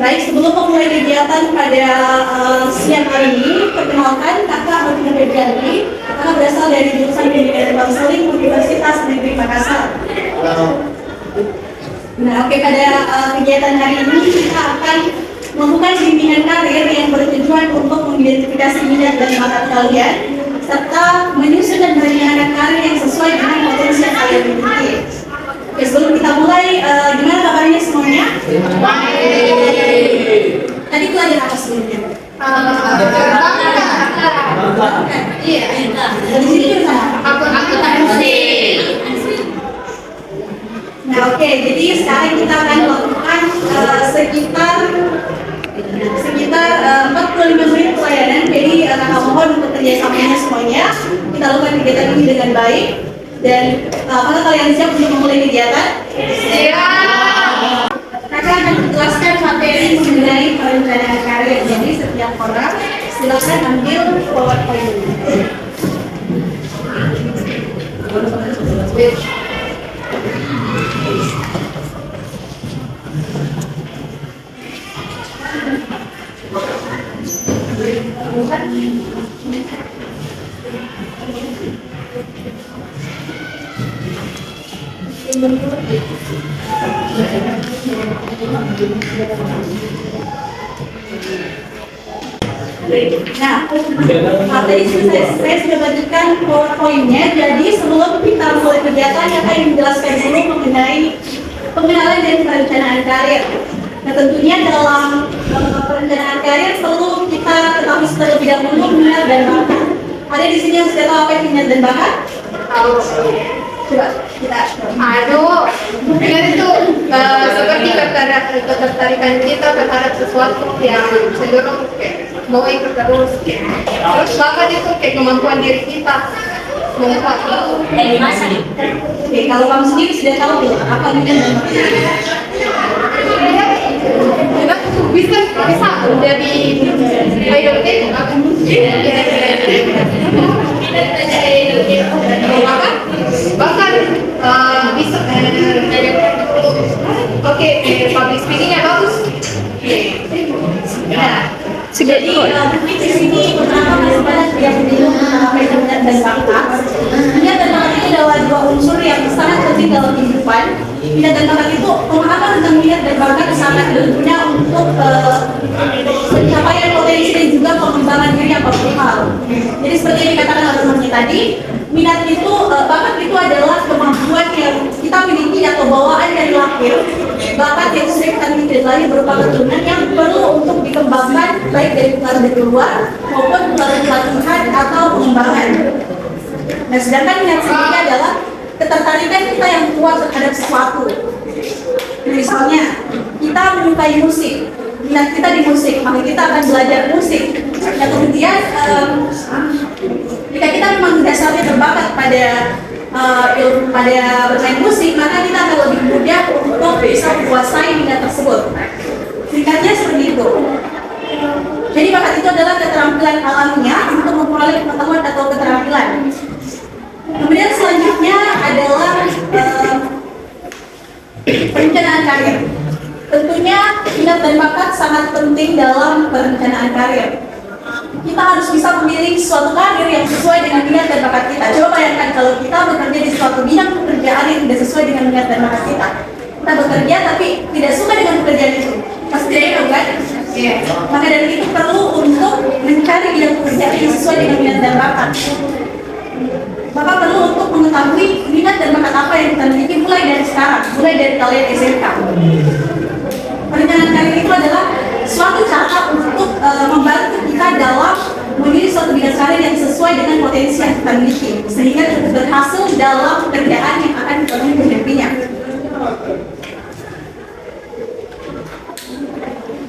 Baik, sebelum memulai kegiatan pada siang hari ini, perkenalkan kakak Martina Febrianti. Kakak berasal dari jurusan Pendidikan dan Konseling Universitas Negeri Makassar. Nah, oke, pada kegiatan hari ini kita akan melakukan bimbingan karir yang bertujuan untuk mengidentifikasi minat dan bakat kalian, serta menyusun dan merencanakan karir yang sesuai dengan potensi yang kalian miliki. Oke, sebelum kita mulai, gimana kabarnya semuanya? Baik. Tadi belajar apa sebelumnya? Iya. Dari sini juga sama? Aku Nah, oke. Jadi sekarang kita akan melakukan sekitar 45 menit pelayanan. Jadi kakak mohon untuk kerjasamanya semuanya. Kita lakukan kegiatan ini dengan baik. Dan apakah kalian siap untuk memulai kegiatan? Siap. Kakak akan menjelaskan materi mengenai perencanaan karir. Jadi setiap orang silakan ambil PowerPoint. Nah, materi saya sudah bagikan PowerPoint-nya. Jadi sebelum kita mulai kegiatan, saya akan menjelaskan dulu mengenai pengenalan dan perencanaan karir. Nah, tentunya dalam perencanaan karir perlu kita ketahui terlebih dahulu minat dan bakat. Ada di sini yang sudah tahu apa itu minat dan bakat? Tahu. Coba kita. Minat itu seperti ketertarikan kita terhadap sesuatu yang cenderung mau ikut terus. Terus bakat itu kayak kemampuan diri kita. Oke, kalau kamu sendiri sudah tahu belum apa minat dan bakat? Bisa jadi idol bahkan bisa public speakingnya bagus. Jadi mungkin di sini beberapa kesempatan yang bingung mengenai minat dan bakat. Minat dan bakat itu adalah dua unsur yang sangat penting dalam kehidupan. Minat dan bakat itu, pemahaman tentang minat dan bakat sangat berguna untuk pencapaian potensi dan juga pengembangan diri yang optimal. Jadi seperti yang dikatakan oleh teman kita tadi, minat itu, bakat itu adalah kemampuan yang kita miliki atau bawaan dari lahir. Bakat yang sudah kita miliki dari lahir berupa keturunan yang perlu untuk dikembangkan baik dari pengaruh dari luar maupun melalui pelatihan atau pengembangan. Nah, sedangkan minat sendiri adalah ketertarikan kita yang kuat terhadap sesuatu. Misalnya, kita menyukai musik, minat kita di musik, maka kita akan belajar musik. Dan kemudian, jika kita memang dasarnya berbakat pada bermain musik, maka kita akan lebih mudah untuk bisa menguasai minat tersebut. Singkatnya seperti itu. Jadi bakat itu adalah keterampilan alamiah untuk memperoleh pengetahuan atau keterampilan. Kemudian selanjutnya adalah perencanaan karir. Tentunya minat dan bakat sangat penting dalam perencanaan karir. Kita harus bisa memilih suatu karir yang sesuai dengan minat dan bakat kita. Coba bayangkan kalau kita bekerja di suatu bidang pekerjaan yang tidak sesuai dengan minat dan bakat kita. Kita bekerja tapi tidak suka dengan pekerjaan itu. Pasti tidak enak kan? Iya. Maka dari itu perlu untuk mencari bidang pekerjaan yang sesuai dengan minat dan bakat. Maka perlu untuk mengetahui minat dan bakat apa yang kita miliki mulai dari sekarang, mulai dari kalian SMK. Perencanaan karir itu adalah suatu cara untuk membantu kita dalam memilih suatu bidang karir yang sesuai dengan potensi yang kita miliki, sehingga kita berhasil dalam pekerjaan yang akan kita menghadapinya.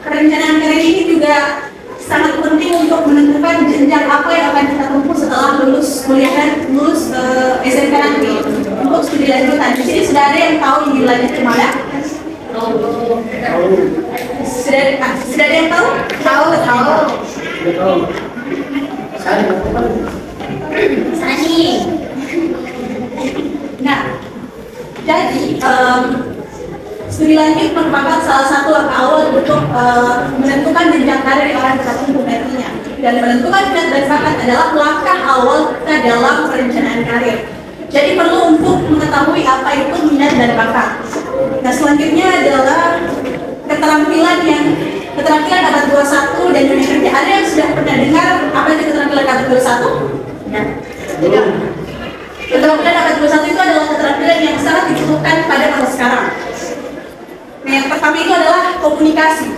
Perencanaan karir ini juga sangat penting untuk menentukan jenjang apa yang akan kita tempuh setelah lulus SMK nanti untuk studi lanjutan. Di sini sudah ada yang tahu ingin lanjut kemana? Sudah ada yang tahu? Tahu. Sani. Nah, jadi Studi lanjut merupakan salah satu langkah awal untuk menentukan jenjang karir yang akan kita tempuh nantinya. Dan menentukan minat dan bakat adalah langkah awal kita dalam perencanaan karir. Jadi perlu untuk mengetahui apa itu minat dan bakat. Nah, selanjutnya adalah keterampilan abad 21 dan dunia kerja. Ada yang sudah pernah dengar apa itu keterampilan abad 21? Tidak. Keterampilan abad 21 itu adalah keterampilan yang sangat dibutuhkan pada masa sekarang. Nah, yang pertama itu adalah komunikasi.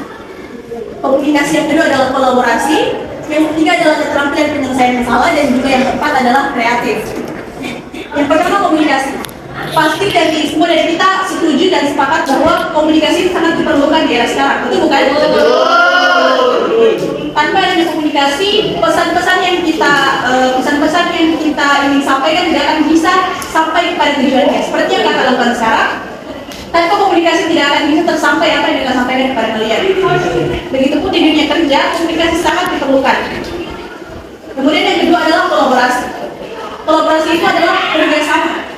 Komunikasi yang kedua adalah kolaborasi. Yang ketiga adalah keterampilan penyelesaian masalah, dan juga yang keempat adalah kreatif. Yang pertama komunikasi. Pasti dari semua dari kita setuju dan sepakat bahwa komunikasi sangat diperlukan di era sekarang. Betul bukan? Betul. Tanpa adanya komunikasi, pesan-pesan yang kita ingin sampaikan tidak akan bisa sampai kepada tujuannya. Seperti yang kakak lakukan sekarang. Tanpa komunikasi tidak akan bisa tersampai apa yang kita sampaikan kepada kalian. Begitupun di dunia kerja, komunikasi sangat diperlukan. Kemudian yang kedua adalah kolaborasi. Kolaborasi itu adalah kerjasama.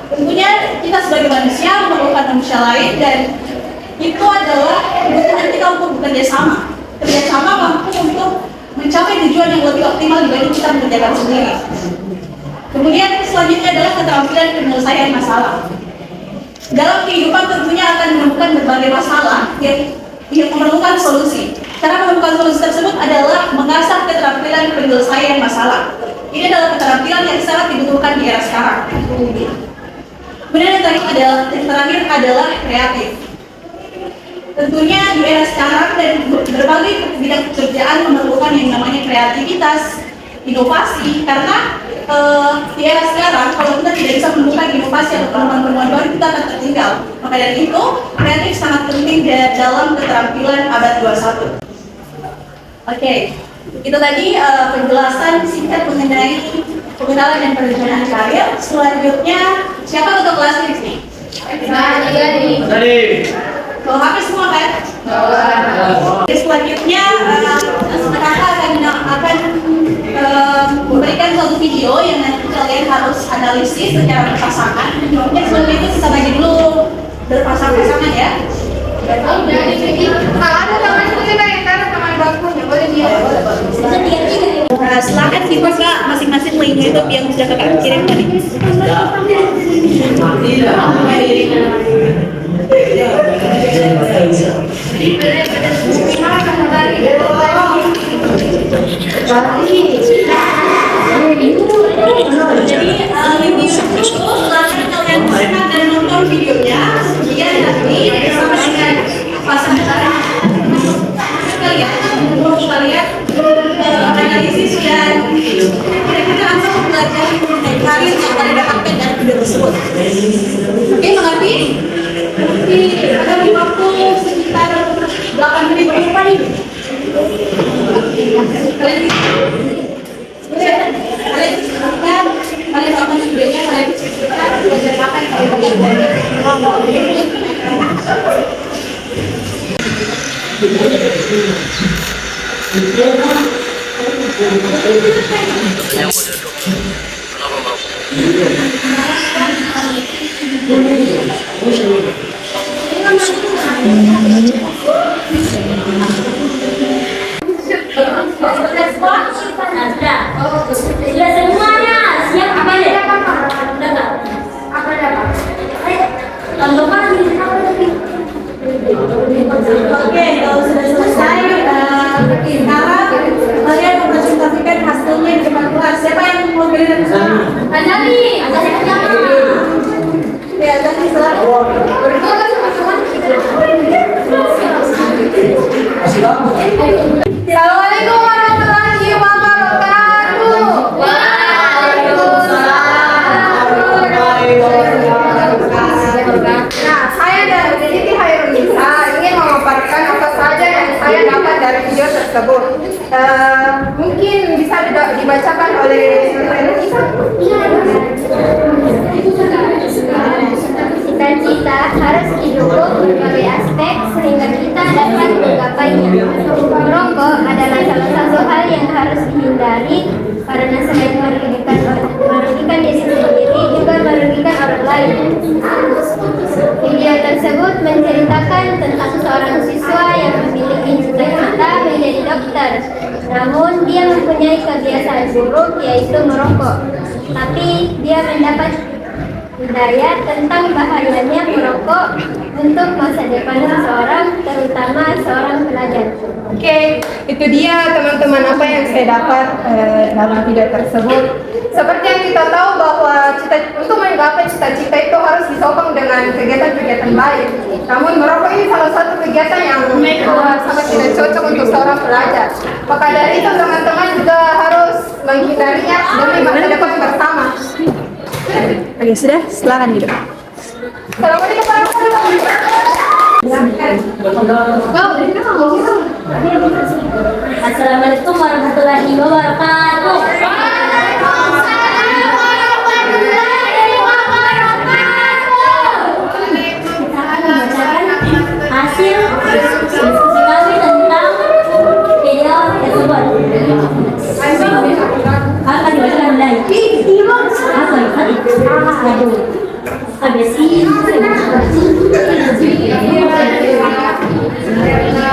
Tentunya kita sebagai manusia memerlukan manusia lain, dan itu adalah kebutuhan kita untuk bekerja sama. Kerjasama mampu untuk mencapai tujuan yang lebih optimal dibanding kita mengerjakan sendiri. Kemudian selanjutnya adalah keterampilan penyelesaian masalah. Dalam kehidupan tentunya akan menemukan berbagai masalah yang memerlukan solusi. Cara menemukan solusi tersebut adalah mengasah keterampilan penyelesaian masalah. Ini adalah keterampilan yang sangat dibutuhkan di era sekarang. Kemudian yang terakhir adalah kreatif. Tentunya di era sekarang dan berbagai bidang pekerjaan memerlukan yang namanya kreativitas, inovasi, karena di era sekarang kalau kita tidak bisa menemukan inovasi atau penemuan-penemuan baru, kita akan tertinggal. Maka dari itu, kreatif sangat penting dalam keterampilan abad 21. Oke, itu tadi penjelasan singkat mengenai pengenalan dan perencanaan karir. Selanjutnya, siapa ketua kelas di sini? Kalau habis semua kan? Selanjutnya, kakak akan memberikan suatu video yang nanti kalian harus analisis secara berpasangan. Mungkin sebelum itu kita bagi dulu berpasang-pasangan ya. Ada teman kita yang teman bakunya, boleh dia. Silakan dibuka masing-masing link YouTube yang sudah kakak kirim tadi. Jadi review itu silakan kalian buka dan nonton videonya, biar nanti bersama dengan pasangan kalian analisis dan kita langsung mempelajari mengenai karir yang kalian dapatkan dari video tersebut. Oke, mengerti? Nanti ada di waktu sekitar 8 menit ke depan ini. Kalian tonton videonya, kalian belajar apa yang kalian Sudah semuanya siap apa ya? Udah nggak? Apa ada apa? Tambahkan apa lagi? Oke, kalau sudah selesai, sekarang kalian mempresentasikan hasilnya di depan kelas. Siapa yang mau beri dari sana? Ada nih, ada siapa? Ya, tadi silakan. Assalamualaikum warahmatullahi wabarakatuh. Nah, saya dari Siti Hairunisa ingin memaparkan apa saja yang saya dapat dari video tersebut. Mungkin bisa dibacakan oleh Hairunisa. Cita-cita harus didukung berbagai aspek sehingga kita dapat menggapainya. Merokok adalah salah satu hal yang harus dihindari karena selain merugikan diri sendiri juga merugikan orang lain. Video tersebut menceritakan buruk yaitu merokok. Tapi dia mendapat hidayah tentang bahayanya merokok untuk masa depan seseorang, terutama seorang pelajar. Oke, itu dia teman-teman apa yang saya dapat dalam video tersebut. Seperti yang kita tahu bahwa untuk menggapai cita-cita itu harus disokong dengan kegiatan-kegiatan baik. Namun merokok ini salah satu kegiatan yang sangat tidak cocok untuk seorang pelajar. Maka dari itu teman-teman juga harus menghindarinya demi masa depan bersama. Oke, sudah, silakan duduk. Assalamualaikum warahmatullahi Assalamualaikum warahmatullahi wabarakatuh. Kita akan membacakan hasil diskusi kami tentang video tersebut. Akan dibacakan lagi. Aduh. Habis ini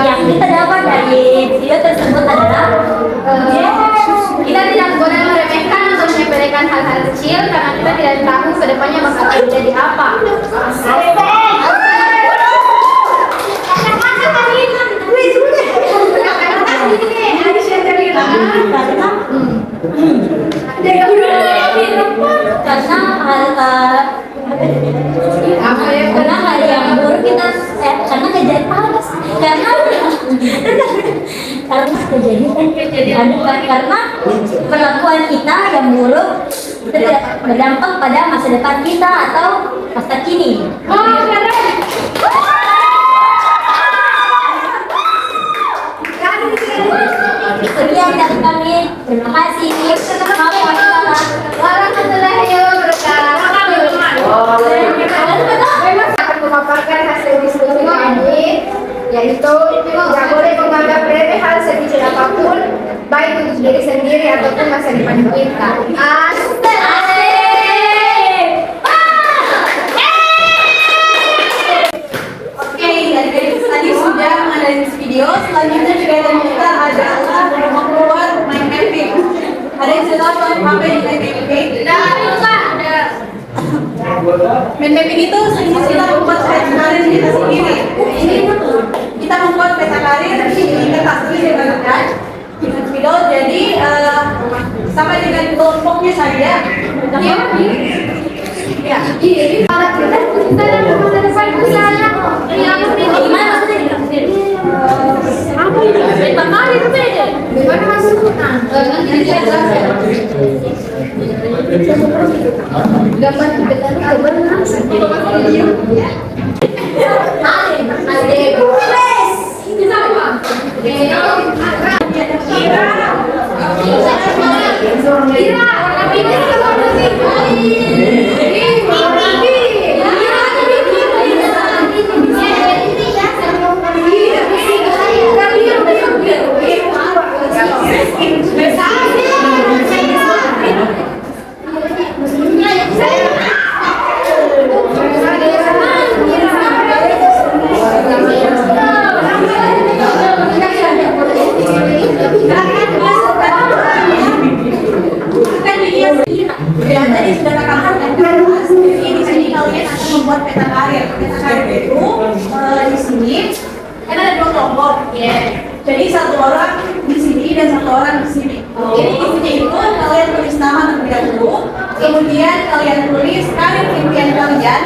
yang kita dapat dari video tersebut adalah kita tidak boleh meremehkan atau menyepelekan hal-hal kecil karena kita tidak tahu kedepannya bakal terjadi apa. Karena hal yang buruk kita karena kejadian karena perlakuan kita yang buruk itu tidak berdampak pada masa depan kita atau masa kini. Itu dia dari kami. Terima kasih. Warahmatullahi wabarakatuh. akan memaparkan hasil diskusi kami, yaitu tidak boleh menganggap remeh hal sekecil apapun, baik untuk diri sendiri ataupun masa depan kita. Oke, dari tadi sudah menganalisis video. Selanjutnya juga kita adalah membuat main mapping. Ada yang sudah tahu apa yang main mapping? Main mapping itu kita membuat peta karir kita sendiri. Kita membuat peta karir di kertas ini dengan video. Jadi sampai dengan kelompoknya saja. Ya. Dan tadi sudah katakan di sini kalian akan membuat peta karir. Peta karir itu di sini kan ada dua kelompok. Jadi satu orang di sini dan satu orang di sini. Jadi intinya itu kalian tulis nama terlebih dahulu, kemudian kalian tulis karir impian kalian,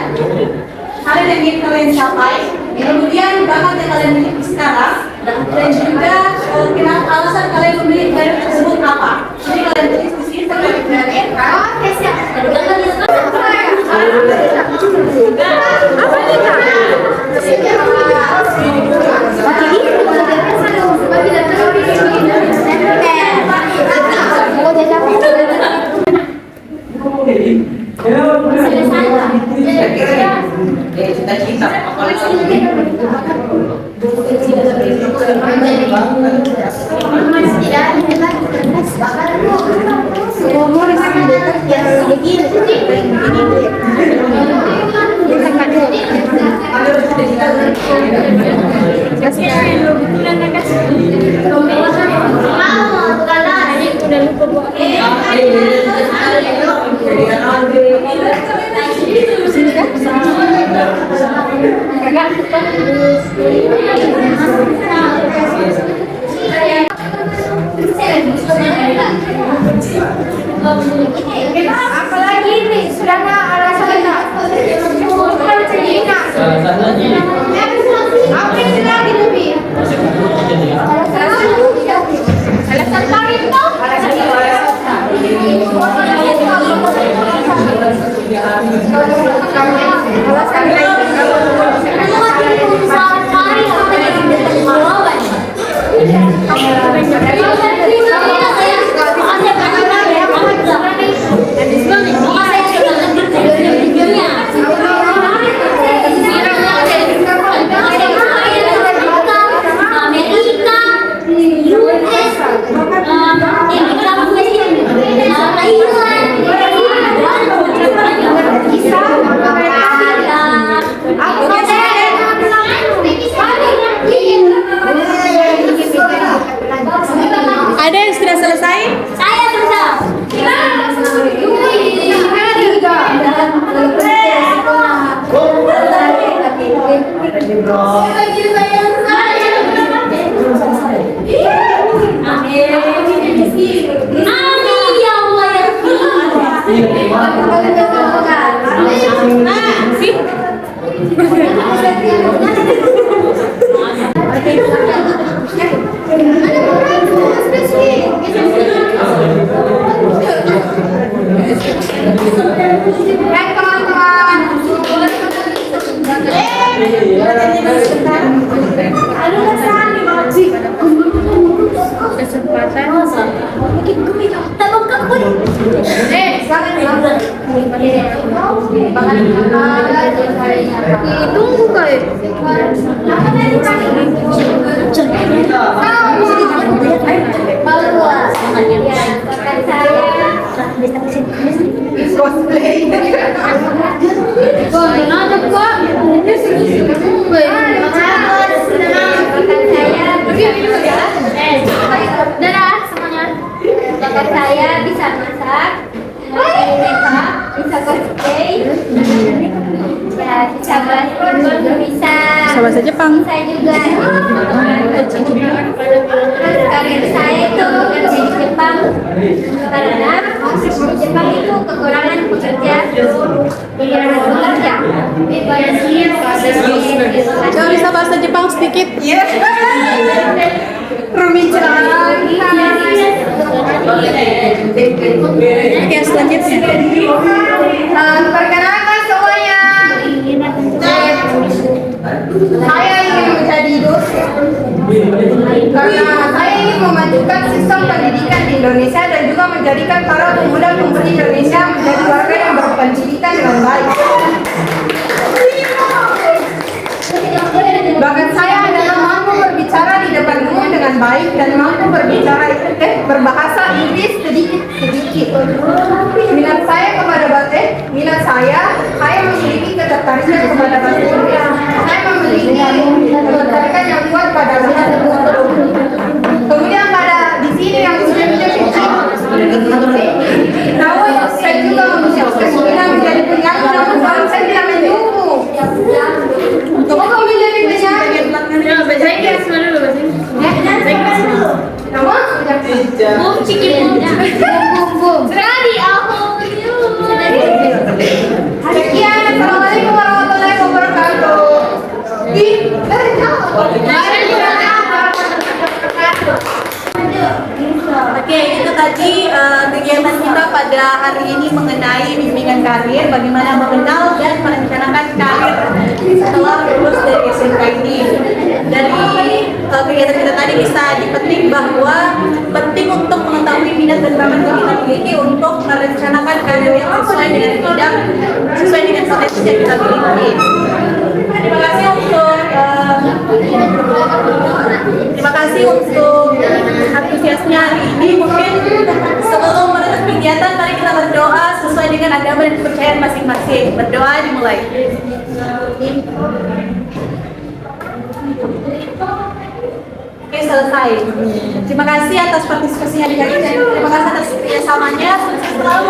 karir yang ingin kalian capai, kemudian bakat yang kalian miliki sekarang, dan juga kenapa alasan kalian memilih karir tersebut apa. Jadi kalian tulis di sini sampai karir. Begini. Apalagi ini sudah alasan apa yang lagi lebih? Alasan paling tuh. Ada yang sudah selesai? Saya sudah. Amin ya Allah Tunggu kayak. Dadah semuanya. Bakat saya bisa masak, bisa cosplay, ya bisa bisa bahasa Jepang. Saya juga karir saya itu bekerja di Jepang karena di Jepang itu kekurangan pekerja Coba bisa bahasa Jepang sedikit? Iya. Oke, selanjutnya. Perkenalkan semuanya. Saya ingin menjadi dosen karena saya ingin memajukan sistem pendidikan di Indonesia dan juga menjadikan para pemuda-pemudi Indonesia menjadi warga yang berpendidikan dengan baik. Bakat saya adalah mampu berbicara di depan umum dengan baik dan mampu berbahasa Inggris sedikit-sedikit. Minat saya memiliki ketertarikan kepada bahasa Inggris. Saya memiliki ketertarikan yang kuat pada bahasa Inggris. Kemudian di sini yang sudah namun saya juga memiliki keinginan menjadi penyanyi, namun saya tidak menyuruh. Untuk menjadi penyanyi, bahasa Inggris mana dulu bahasa Inggris? Nama? Bum ciki bum. Ready, aku Sekian, assalamualaikum warahmatullahi wabarakatuh. Oke, itu tadi kegiatan kita pada hari ini mengenai bimbingan karir, bagaimana mengenal dan merencanakan karir setelah lulus dari SMK ini. Dari kegiatan kita tadi bisa dipetik bahwa penting untuk mengetahui minat dan bakat yang kita miliki untuk merencanakan karir yang sesuai dengan bidang, sesuai dengan potensi yang kita miliki. Terima kasih untuk antusiasnya hari ini. Mungkin sebelum menutup kegiatan, mari kita berdoa sesuai dengan agama dan kepercayaan masing-masing. Berdoa dimulai. Oke, selesai. Terima kasih atas partisipasinya di hari ini. Terima kasih atas kerjasamanya. Sukses selalu